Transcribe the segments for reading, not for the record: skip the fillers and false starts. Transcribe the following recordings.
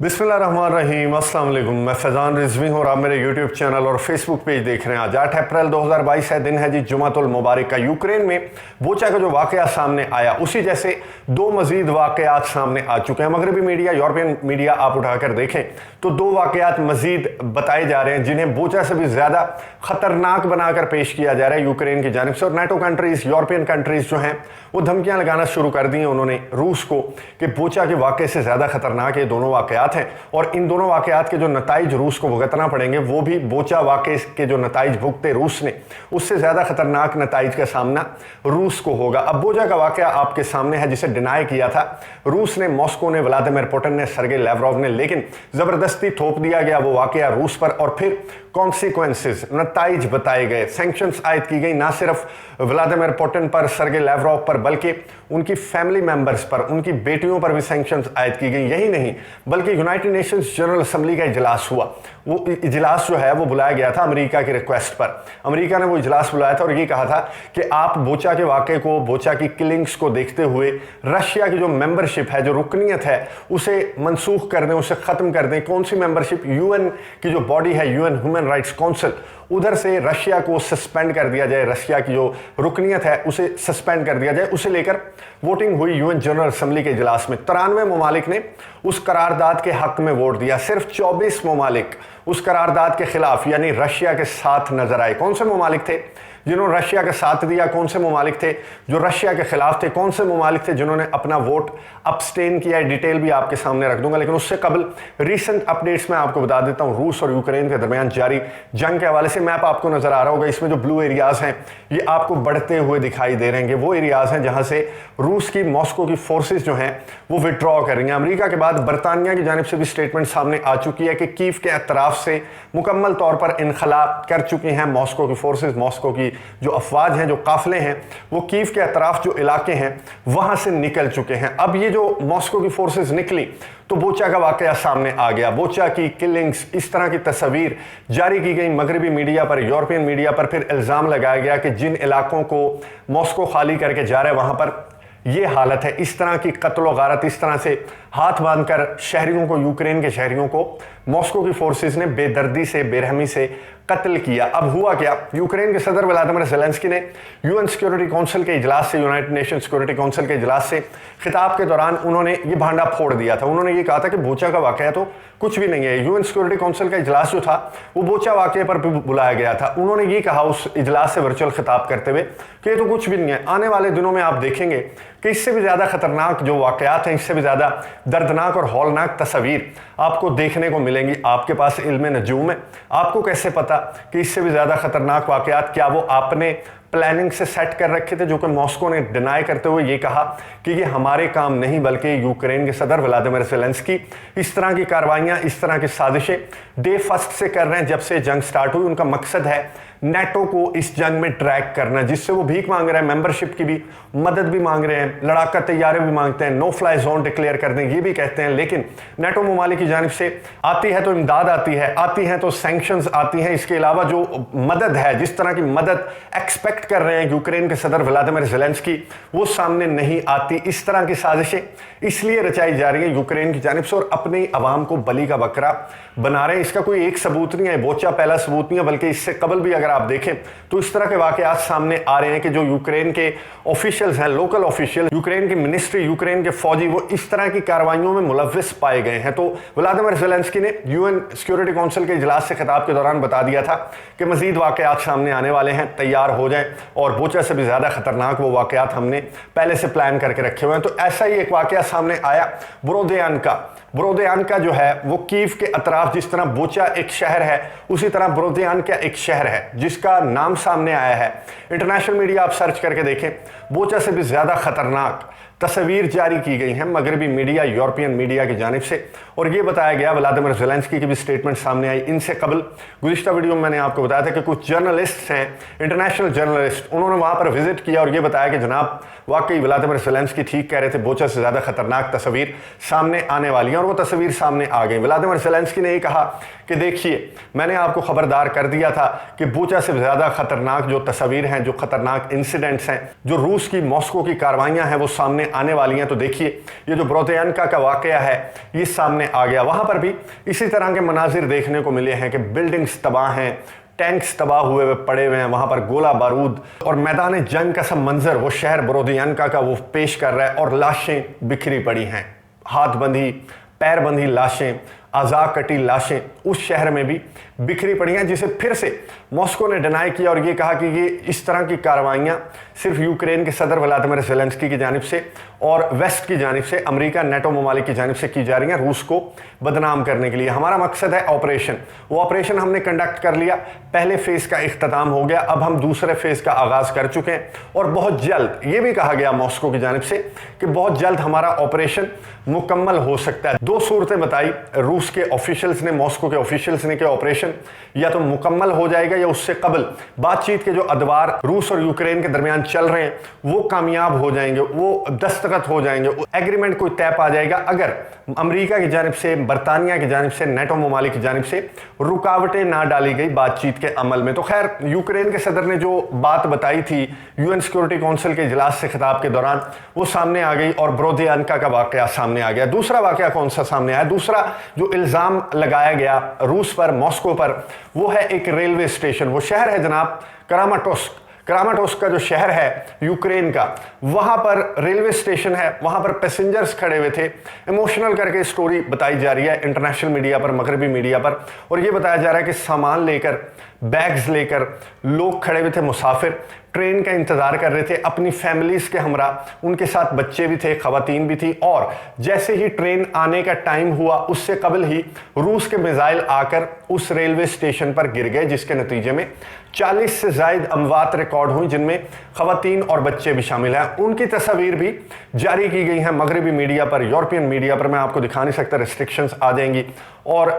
बिस्मिल्लाहिर्रहमानिर्रहीम, अस्सलाम वालेकुम। मैं फैज़ान रिजवी हूँ और आप मेरे यूट्यूब चैनल और फेसबुक पेज देख रहे हैं। आज 8 अप्रैल 2022 है, दिन है जी जुमातुल मुबारक का। यूक्रेन में बोचा का जो वाक़या सामने आया, उसी जैसे दो मजीद वाक़यात सामने आ चुके हैं। मगरबी मीडिया, यूरोपियन मीडिया आप उठाकर देखें तो दो वाक़यात मजीद बताए जा रहे हैं जिन्हें बोचा से भी ज़्यादा ख़तरनाक बनाकर पेश किया जा रहा है यूक्रेन की जानिब से। और नेटो कंट्रीज़, यूरोपियन कंट्रीज़ जो हैं वो धमकियाँ लगाना शुरू कर दी हैं उन्होंने रूस को कि बोचा के वाक़े से ज़्यादा ख़तरनाक ये दोनों वाक़यात हैं और इन दोनों वाक़यात के जो नताइज रूस को भुगतना पड़ेंगे वो भी बोचा वाक़े के जो नताइज भुगते रूस ने, उससे ज़्यादा ख़तरनाक नताइज का सामना रूस को होगा। अब बोचा का वाक़या आपके सामने है जिसे डिनाई किया था रूस ने, मॉस्को ने, व्लादिमीर पुतिन ने, सर्गे लैवरोव ने, लेकिन ज़बरदस्ती थोप दिया गया वो वाक़या रूस पर और फिर कॉन्सिक्वेंसेस, नताइज बताए गए, सैंक्शंस आयद की गई ना सिर्फ व्लादिमीर पुतिन पर, सर्गे लैवरोव पर, बल्कि उनकी फैमिली मेंबर्स पर, उनकी बेटियों पर भी सैंक्शंस आयद की गई। यही नहीं बल्कि यूनाइटेड नेशंस जनरल असेंबली का इजलास हुआ। वो इजलास जो है वो बुलाया गया था अमेरिका की रिक्वेस्ट पर। अमेरिका ने वो इजलास बुलाया था और ये कहा था कि आप बोचा के वाक़े को, बोचा की किलिंग्स को देखते हुए रशिया की जो मेंबरशिप है, जो रुकनीत है, उसे मनसूख कर दें, उसे ख़त्म कर दें। कौन सी मेंबरशिप? यूएन की जो बॉडी है, यूएन ह्यूमन राइट्स काउंसिल, उधर से रशिया को सस्पेंड कर दिया जाए, रशिया की जो रुकनीत है उसे सस्पेंड कर दिया जाए। उसे लेकर वोटिंग हुई यूएन जनरल असेंबली के इजलास में। 93 ममालिक ने उस करारदाद के हक में वोट दिया, सिर्फ 24 ममालिक उस करारदाद के खिलाफ यानी रशिया के साथ नजर आए। कौन से ममालिक थे जिन्होंने रशिया का साथ दिया? कौन से ममालिक थे जो रशिया के खिलाफ थे? कौन से ममालिक थे जिन्होंने अपना वोट अब्सटेन किया? डिटेल भी आपके सामने रख दूंगा, लेकिन उससे कबल रीसेंट अपडेट्स में आपको बता देता हूं। रूस और यूक्रेन के दरमियान जारी जंग के हवाले से मैप आपको नजर आ रहा होगा, इसमें जो ब्लू एरियाज हैं ये आपको बढ़ते हुए दिखाई दे रहे हैं। वो एरियाज हैं जहां से रूस की, मॉस्को की फोर्सेज जो हैं वो विड्रॉ कर रही हैं। अमेरिका के बाद बरतानिया की जानिब से भी स्टेटमेंट सामने आ चुकी है कि कीव के अतराफ से मुकम्मल तौर पर इनखला कर चुकी हैं मॉस्को की फोर्सेज। मॉस्को की जो अफवाज हैं, जो काफिले हैं, वो कीव के अतराफ जो इलाके हैं वहां से निकल चुके हैं। अब ये जो मॉस्को की फोर्सेज निकली तो बोचा का वाकया सामने आ गया। बोचा की किलिंग्स, इस तरह की तस्वीर जारी की गई मगरबी मीडिया पर, यूरोपियन मीडिया पर। फिर इल्ज़ाम लगाया गया कि जिन इलाकों को मॉस्को खाली करके जा रहा है वहां पर ये हालत है। इस तरह की कत्ल गारत, इस तरह से हाथ बांधकर शहरियों को, यूक्रेन के शहरियों को मॉस्को की फोर्सेस ने बेदर्दी से, बेरहमी से कत्ल किया। अब हुआ क्या? यूक्रेन के सदर व्लादिमीर ज़ेलेंस्की ने यूएन सिक्योरिटी काउंसिल के इजलास से, यूनाइटेड नेशन सिक्योरिटी काउंसिल के इजलास से खिताब के दौरान उन्होंने ये भांडा फोड़ दिया था। उन्होंने ये कहा था कि बोचा का वाकया तो कुछ भी नहीं है। यूएन सिक्योरिटी काउंसिल का इजलास जो था वो बोचा वाकये पर बुलाया गया था। उन्होंने ये कहा उस इजलास से वर्चुअल खिताब करते हुए कि ये तो कुछ भी नहीं है। आने वाले दिनों में आप देखेंगे कि इससे भी ज़्यादा खतरनाक जो वाकयात हैं, इससे भी ज़्यादा दर्दनाक और हौलनाक तस्वीर आपको देखने को मिलेंगी। आपके पास इल्म नजूम है, आपको कैसे पता कि इससे भी ज़्यादा खतरनाक वाकयात? क्या वो आपने प्लानिंग से सेट कर रखे थे? जो कि मॉस्को ने डिनाई करते हुए ये कहा कि ये हमारे काम नहीं, बल्कि यूक्रेन के सदर व्लादिमीर ज़ेलेंस्की इस तरह की कार्रवाइयाँ, इस तरह की साजिशें डे फर्स्ट से कर रहे हैं। जब से जंग स्टार्ट हुई उनका मकसद है नेटो को इस जंग में ट्रैक करना, जिससे वो भीख मांग रहे हैं, मेंबरशिप की भी मदद भी मांग रहे हैं, लड़ाका तैयारे भी मांगते हैं, नो फ्लाई जोन डिक्लेयर कर दें ये भी कहते हैं। लेकिन नेटो ममालिक की जानिब से आती है तो इमदाद आती है तो सैंक्शंस आती हैं। इसके अलावा जो मदद है, जिस तरह की मदद एक्सपेक्ट कर रहे हैं यूक्रेन के सदर व्लादिमीर ज़ेलेंस्की, वो सामने नहीं आती। इस तरह की साजिशें इसलिए रचाई जा रही है यूक्रेन की जानिब से और अपनी आवाम को बली का बकरा बना रहे हैं। इसका कोई एक सबूत नहीं है, बोचा पहला सबूत नहीं है, बल्कि इससे कबल भी अगर आप देखें तो इस तरह के वाकयात सामने आ रहे हैं कि जो यूक्रेन के ऑफिशियल्स हैं, लोकल ऑफिशियल, यूक्रेन की मिनिस्ट्री, यूक्रेन के फौजी, वो इस तरह की कार्रवाइयों में मुलव्विस पाए गए हैं। तो व्लादिमीर ज़ेलेंस्की ने यूएन सिक्योरिटी काउंसिल के इजलास से खिताब के दौरान बता दिया था कि मजीद वाकयात सामने आने वाले हैं, तैयार हो जाएं, और बोचा से भी ज़्यादा खतरनाक वो वाकयात हमने पहले से प्लान करके रखे हुए हैं। तो ऐसा ही एक वाकया सामने आया ब्रोदयानका जो है वो कीव के अतराफ, जिस तरह बोचा एक शहर है उसी तरह ब्रोदयानका एक शहर है जिसका नाम सामने आया है। इंटरनेशनल मीडिया आप सर्च करके देखें, बोचा से भी ज़्यादा खतरनाक तस्वीर जारी की गई हैं मगरबी मीडिया, यूरोपियन मीडिया की जानिब से। और ये बताया गया, व्लादिमीर ज़ेलेंस्की की भी स्टेटमेंट सामने आई। इनसे कबल गुज़िश्ता वीडियो में मैंने आपको बताया था कि कुछ जर्नलिस्ट हैं, इंटरनेशनल जर्नलिस्ट, उन्होंने वहाँ पर विजिट किया और ये बताया कि जनाब वाकई व्लादिमीर ज़ेलेंस्की ठीक कह रहे थे, बोचा से ज़्यादा खतरनाक तस्वीर सामने आने वाली है। और वो तस्वीर सामने आ गई। व्लादिमीर ज़ेलेंस्की ने ये कहा कि देखिए, मैंने आपको खबरदार कर दिया था कि बोचा से ज़्यादा खतरनाक जो तस्वीर हैं, जो खतरनाक इंसिडेंट्स हैं, जो रूस की, मॉस्को की कार्रवाइयाँ हैं वो सामने सामने आने वाली हैं। तो देखिए ये जो ब्रोदियांका का वाकया है ये सामने आ गया, वहां पर भी इसी तरह के मनाजिर देखने को मिले हैं कि बिल्डिंग्स तबाह हैं, टैंक्स तबाह हुए पड़े हुए हैं, वहां पर गोला बारूद और मैदान जंग का सब मंजर वो शहर ब्रोदियांका का वो पेश कर रहा है। और लाशें बिखरी पड़ी हैं, हाथ बंधी पैर बंधी लाशें, आज़ा कटी लाशें उस शहर में भी बिखरी पड़ी हैं, जिसे फिर से मॉस्को ने डिनाई किया और ये कहा कि ये इस तरह की कार्रवाइयाँ सिर्फ यूक्रेन के सदर व्लादिमीर ज़ेलेंस्की की जानिब से और वेस्ट की जानिब से, अमेरिका नेटो ममालिक की जानिब से की जा रही हैं रूस को बदनाम करने के लिए। हमारा मकसद है ऑपरेशन, वो ऑपरेशन हमने कंडक्ट कर लिया, पहले फेज़ का इख्तिताम हो गया, अब हम दूसरे फेज़ का आगाज़ कर चुके हैं और बहुत जल्द ये भी कहा गया मॉस्को की जानिब से कि बहुत जल्द हमारा ऑपरेशन मुकम्मल हो सकता है। दो सूरतें बताई रूस के ऑफिशियल्स ने, मॉस्को के ऑफिशियल्स ने कि ऑपरेशन या तो मुकम्मल हो जाएगा या उससे कबल बातचीत के जो अदवार रूस और यूक्रेन के दरमियान चल रहे हैं वो कामयाब हो जाएंगे, वो दस्तखत हो जाएंगे, एग्रीमेंट कोई तय पा जाएगा अगर अमेरिका की जानिब से, बरतानिया की जानिब से, नेटो ममालिक की जानिब से रुकावटें ना डाली गई बातचीत के अमल में। तो खैर यूक्रेन के सदर ने जो बात बताई थी यूएन सिक्योरिटी काउंसिल के इजलास से खिताब के दौरान वो सामने आ गई और ब्रोदियांका का वाकया सामने आ गया। दूसरा वाकया कौन सा सामने आया? दूसरा जो इल्जाम लगाया गया रूस पर, मॉस्को पर, वो है एक रेलवे स्टेशन। वो शहर है जनाब क्रामाटोर्स्क। क्रामाटोर्स्क का जो शहर है यूक्रेन का, वहां पर रेलवे स्टेशन है, वहां पर पैसेंजर्स खड़े हुए थे। इमोशनल करके स्टोरी बताई जा रही है इंटरनेशनल मीडिया पर, मगरबी मीडिया पर, और ये बताया जा रहा है कि सामान लेकर, बैग्स लेकर लोग खड़े हुए थे, मुसाफिर ट्रेन का इंतजार कर रहे थे अपनी फैमिलीज के हमरा, उनके साथ बच्चे भी थे, खवातीन भी थी। और जैसे ही ट्रेन आने का टाइम हुआ उससे कबल ही रूस के मिसाइल आकर उस रेलवे स्टेशन पर गिर गए, जिसके नतीजे में 40 से ज्यादा अमवात रिकॉर्ड हुई, जिनमें खवातीन और बच्चे भी शामिल हैं। उनकी तस्वीर भी जारी की गई हैं मगरबी मीडिया पर, यूरोपियन मीडिया पर। मैं आपको दिखा नहीं सकता, रिस्ट्रिक्शंस आ जाएंगी और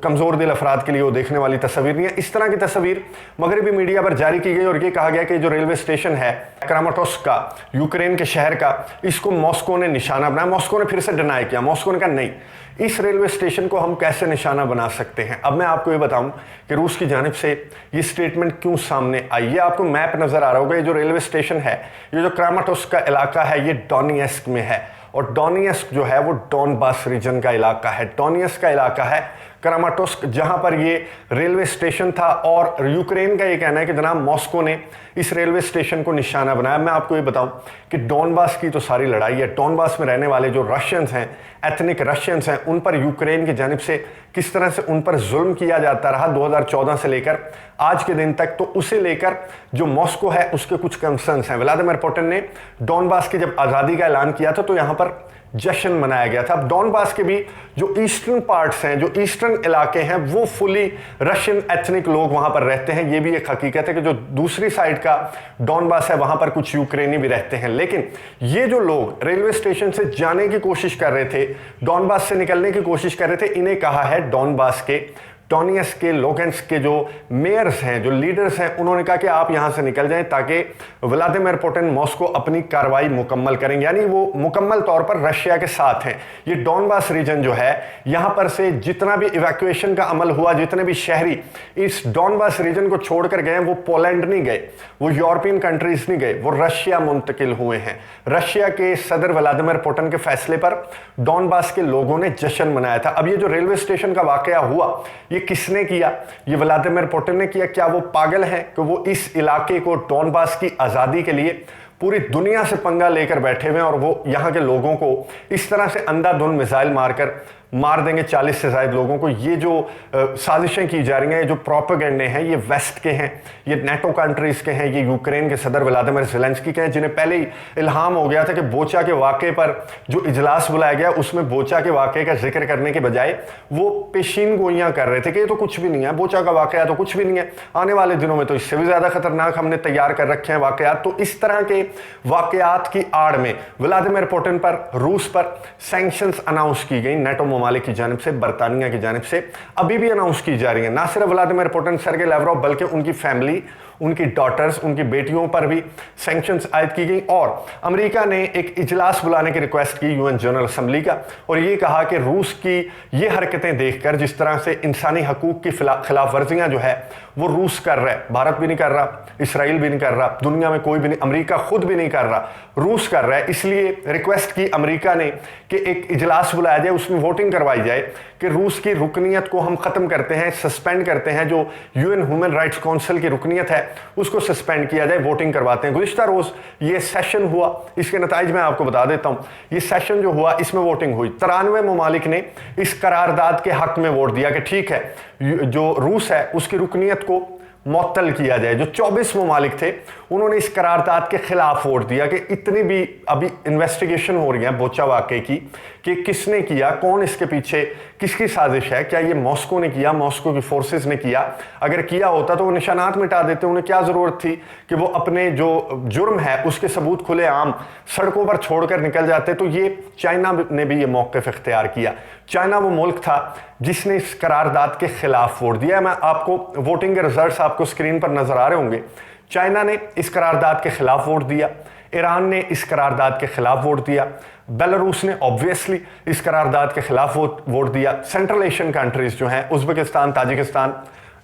कमजोर दिल अफराद के लिए वो देखने वाली तस्वीर नहीं है। इस तरह की तस्वीर मगरबी मीडिया पर जारी की गई और ये कहा गया कि जो रेलवे स्टेशन है क्रामाटोर्स्क का, यूक्रेन के शहर का, इसको मॉस्को ने निशाना बनाया। मॉस्को ने फिर से डिनाई किया। मॉस्को ने कहा नहीं, इस रेलवे स्टेशन को हम कैसे निशाना बना सकते हैं। अब मैं आपको ये बताऊं कि रूस की जानिब से ये स्टेटमेंट क्यों सामने आई है। आपको मैप नजर आ रहा होगा, ये जो रेलवे स्टेशन है, ये जो क्रामाटोर्स्क का इलाका है, ये डोनेत्स्क में है और डोनेत्स्क जो है वो डोनबास रीजन का इलाका है। डोनेत्स्क का इलाका है क्रामाटोर्स्क, जहां पर ये रेलवे स्टेशन था और यूक्रेन का ये कहना है कि जनाब मॉस्को ने इस रेलवे स्टेशन को निशाना बनाया। मैं आपको ये बताऊं कि डोनबास की तो सारी लड़ाई है। डोनबास में रहने वाले जो रशियंस हैं, एथनिक रशियंस हैं, उन पर यूक्रेन की जानिब से किस तरह से उन पर जुल्म किया जाता रहा 2014 से लेकर आज के दिन तक, तो उसे लेकर जो मॉस्को है उसके कुछ कंसर्न्स हैं। व्लादिमीर पुतिन ने डोनबास की जब आज़ादी का ऐलान किया था तो यहाँ पर जश्न मनाया गया था। अब डोनबास के भी जो ईस्टर्न पार्ट्स हैं, जो ईस्टर्न इलाके हैं, वो फुली रशियन एथनिक लोग वहां पर रहते हैं। ये भी एक हकीकत है कि जो दूसरी साइड का डोनबास है वहां पर कुछ यूक्रेनी भी रहते हैं। लेकिन ये जो लोग रेलवे स्टेशन से जाने की कोशिश कर रहे थे, डोनबास से निकलने की कोशिश कर रहे थे, इन्हें कहा है डोनबास के, डोनेत्स्क के, लुहांस्क के जो मेयर्स हैं, जो लीडर्स हैं, उन्होंने कहा कि आप यहां से निकल जाएं ताकि व्लादिमीर पुतिन मॉस्को अपनी कार्रवाई मुकम्मल करेंगे, यानी वो मुकम्मल तौर पर रशिया के साथ हैं। ये डोनबास रीजन जो है, यहां पर से जितना भी इवैक्यूएशन का अमल हुआ, जितने भी शहरी इस डोनबास रीजन को छोड़कर गए, वो पोलैंड नहीं गए, वो यूरोपियन कंट्रीज नहीं गए, वो रशिया मुंतकिल हुए हैं। रशिया के सदर व्लादिमीर पुतिन के फैसले पर डोनबास के लोगों ने जश्न मनाया था। अब ये जो रेलवे स्टेशन का वाकया हुआ, ये किसने किया? ये व्लादिमीर पुतिन ने किया। क्या वो पागल हैं कि वो इस इलाके को, डोनबास की आज़ादी के लिए पूरी दुनिया से पंगा लेकर बैठे हुए हैं और वो यहाँ के लोगों को इस तरह से अंधाधुंध मिसाइल मारकर मार देंगे 40 से ज्यादा लोगों को? ये जो साजिशें की जा रही हैं, ये जो प्रोपेगेंडे हैं, ये वेस्ट के हैं, ये नेटो कंट्रीज के हैं, ये यूक्रेन के सदर व्लादिमीर ज़ेलेंस्की के हैं, जिन्हें पहले ही इल्हाम हो गया था कि बोचा के वाक़े पर जो इजलास बुलाया गया उसमें बोचा के वाक़े का जिक्र करने के बजाय वो पेशीन गोइयां कर रहे थे कि ये तो कुछ भी नहीं है, बोचा का वाक़या तो कुछ भी नहीं है, आने वाले दिनों में तो इससे भी ज़्यादा खतरनाक हमने तैयार कर रखे हैं वाक़यात। तो इस तरह के वाक़यात की आड़ में व्लादिमीर पुतिन पर, रूस पर सैंक्शंस अनाउंस की गई नेटो ममालिक की जानिब से, बरतानिया की जानिब से, अभी भी अनाउंस की जा रही है। ना सिर्फ व्लादिमीर पुतिन, सर्गे लैवरोव, बल्कि उनकी फैमिली उनकी डॉटर्स, उनकी बेटियों पर भी सैंक्शंस आयद की गई और अमेरिका ने एक इजलास बुलाने की रिक्वेस्ट की यूएन जनरल असेंबली का और ये कहा कि रूस की ये हरकतें देखकर, जिस तरह से इंसानी हकूक की खिलाफ वर्जियां जो है वो रूस कर रहा है, भारत भी नहीं कर रहा, इसराइल भी नहीं कर रहा, दुनिया में कोई भी नहीं, अमेरिका खुद भी नहीं कर रहा, रूस कर रहा है। इसलिए रिक्वेस्ट की अमेरिका ने कि एक इजलास बुलाया जाए, उसमें वोटिंग करवाई जाए कि रूस की रुकनीत को हम ख़त्म करते हैं, सस्पेंड करते हैं, जो यूएन ह्यूमन राइट्स काउंसिल की रुकनीत है उसको सस्पेंड किया जाए, वोटिंग करवाते हैं। गुज़िश्ता रोज़ ये सेशन हुआ, इसके नताइज मैं आपको बता देता हूँ। ये सेशन जो हुआ इसमें वोटिंग हुई, 93 ममालिक ने इस करारदाद के हक में वोट दिया कि ठीक है, जो रूस है उसकी रुकनीत को मुअत्तल किया जाए। जो 24 ममालिक थे उन्होंने इस करारदाद के खिलाफ वोट दिया कि इतनी भी अभी इन्वेस्टिगेशन हो रही है बोचा वाकये की कि किसने किया, कौन इसके पीछे, किसकी साजिश है, क्या ये मॉस्को ने किया, मॉस्को की फोर्सेस ने किया, अगर किया होता तो वो निशानात मिटा देते, उन्हें क्या ज़रूरत थी कि वो अपने जो जुर्म है उसके सबूत खुलेआम सड़कों पर छोड़कर निकल जाते। तो ये चाइना ने भी ये मौक़िफ़ इख्तियार किया। चाइना वो मुल्क था जिसने इस करारदाद के खिलाफ वोट दिया। मैं आपको वोटिंग के रिजल्ट्स आपको स्क्रीन पर नजर आ रहे होंगे। चाइना ने इस करारदाद के खिलाफ वोट दिया, ईरान ने इस करारदाद के खिलाफ वोट दिया, बेलारूस ने ऑब्वियसली इस करारदाद के खिलाफ वोट दिया, सेंट्रल एशियन कंट्रीज जो हैं उज़्बेकिस्तान, ताजिकिस्तान,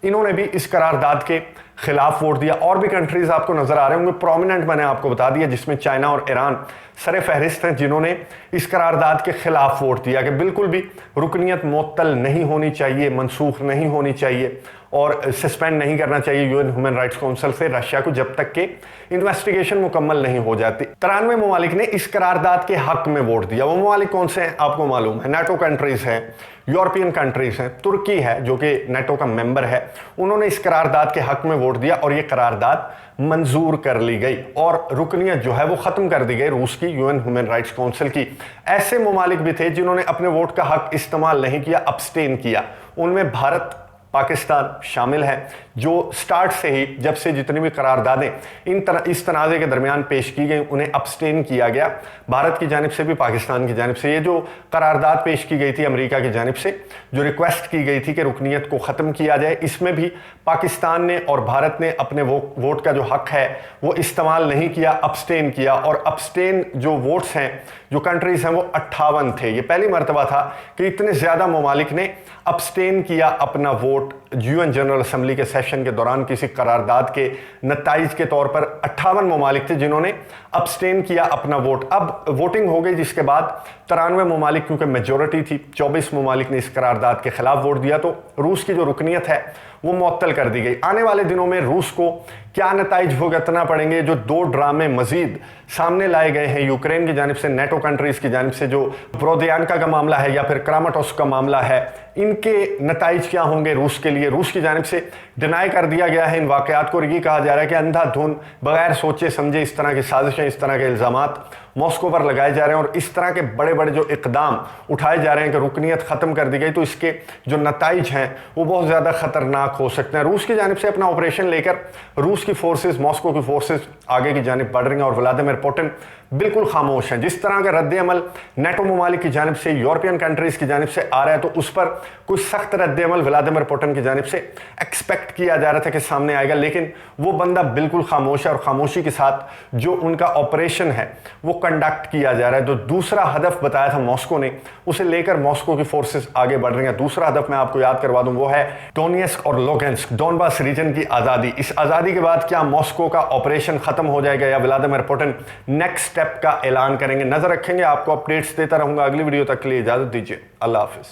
इन्होंने भी इस करारदाद के खिलाफ वोट दिया। और भी कंट्रीज आपको नजर आ रहे होंगे, प्रोमिनेंट मैंने आपको बता दिया, जिसमें चाइना और ईरान सरे फहरिस्त हैं जिन्होंने इस करारदाद के खिलाफ वोट दिया कि बिल्कुल भी रुकनीत मुअत्तल नहीं होनी चाहिए, मनसूख नहीं होनी चाहिए और सस्पेंड नहीं करना चाहिए यूएन ह्यूमन राइट्स काउंसिल से रशिया को जब तक कि इन्वेस्टिगेशन मुकम्मल नहीं हो जाती। 93 ममालिक ने इस करारदाद के हक में वोट दिया। वो ममालिक कौन से हैं आपको मालूम है, नाटो कंट्रीज हैं, यूरोपियन कंट्रीज हैं, तुर्की है जो कि नाटो का मेंबर है, उन्होंने इस करारदाद के हक में वोट दिया और ये करारदाद मंजूर कर ली गई और रुकनीत जो है वो खत्म कर दी गई रूस की यूएन ह्यूमन राइट्स काउंसिल की। ऐसे ममालिक भी थे जिन्होंने अपने वोट का हक इस्तेमाल नहीं किया, अब्सटेन किया, उनमें भारत, पाकिस्तान शामिल है, जो स्टार्ट से ही जब से जितनी भी करारदादें इस तनाज़े के दरमियान पेश की गई उन्हें अब्सटेन किया गया, भारत की जानिब से भी पाकिस्तान की जानिब से। ये जो करारदाद पेश की गई थी अमेरिका की जानिब से, जो रिक्वेस्ट की गई थी कि रुकनीत को ख़त्म किया जाए, इसमें भी पाकिस्तान ने और भारत ने अपने वोट का जो हक है वो इस्तेमाल नहीं किया, अब्सटेन किया। और अब्सटेन जो वोट्स हैं, जो कंट्रीज़ हैं, वो 58 थे। ये पहली मरतबा था कि इतने ज़्यादा ममालिक ने अब्सटेन किया अपना वोट यूएन जनरल असेंबली के सेशन के दौरान किसी करारदाद के नताइज के तौर पर। 58 ममालिक थे जिन्होंने अब्सटेन किया अपना वोट। अब वोटिंग हो गई जिसके बाद 93 ममालिक, क्योंकि मेजोरिटी थी, 24 ममालिक ने इस करारदाद के खिलाफ वोट दिया, तो रूस की जो रुकनीत है वो मुअत्तल कर दी गई। आने वाले दिनों में रूस को क्या नताइज भुगतना पड़ेंगे, जो 2 ड्रामे मजीद सामने लाए गए हैं यूक्रेन की जानिब से, नेटो कंट्रीज की जानिब से, जो ब्रोदियानका का मामला है या फिर क्रामाटोर्स्क का मामला है, इनके नताइज क्या होंगे रूस के लिए। रूस की जानिब से डिनाई कर दिया गया है इन वाकयात को और ये कहा जा रहा है कि अंधाधुंध बगैर सोचे समझे इस तरह की साजिशें, इस तरह के इल्ज़ामात मॉस्को पर लगाए जा रहे हैं और इस तरह के बड़े बड़े जो इकदाम उठाए जा रहे हैं कि रुकनीत ख़त्म कर दी गई, तो इसके जो नताइज हैं वो बहुत ज़्यादा ख़तरनाक हो सकते हैं। रूस की जानिब से अपना ऑपरेशन लेकर रूस की फोर्सेस, मॉस्को की फोर्सेस आगे की जानिब बढ़ रही हैं और व्लादिमीर पुतिन बिल्कुल खामोश हैं। जिस तरह का रद्द अमल नेटो ममालिक की जानिब से, यूरोपियन कंट्रीज़ की जानिब से आ रहा है, तो उस पर कुछ सख्त रद्द अमल व्लादिमीर पुतिन की जानिब से एक्सपेक्ट किया जा रहा था कि सामने आएगा, लेकिन वो बंदा बिल्कुल खामोश है और खामोशी के साथ जो उनका ऑपरेशन है वो कंडक्ट किया जा रहा है। जो दूसरा हदफ बताया था मॉस्को ने, उसे लेकर मॉस्को की फोर्सेस आगे बढ़ रही हैं। दूसरा हदफ मैं आपको याद करवा दूं, वो है डोनेट्स्क और लुगांस्क, डोनबास रीजन की आज़ादी। इस आज़ादी के बाद क्या मॉस्को का ऑपरेशन खत्म हो जाएगा या व्लादिमीर पुतिन नेक्स्ट स्टेप का ऐलान करेंगे? नजर रखेंगे, आपको अपडेट्स देता रहूंगा। अगली वीडियो तक के लिए इजाजत दीजिए। अल्लाह हाफिज।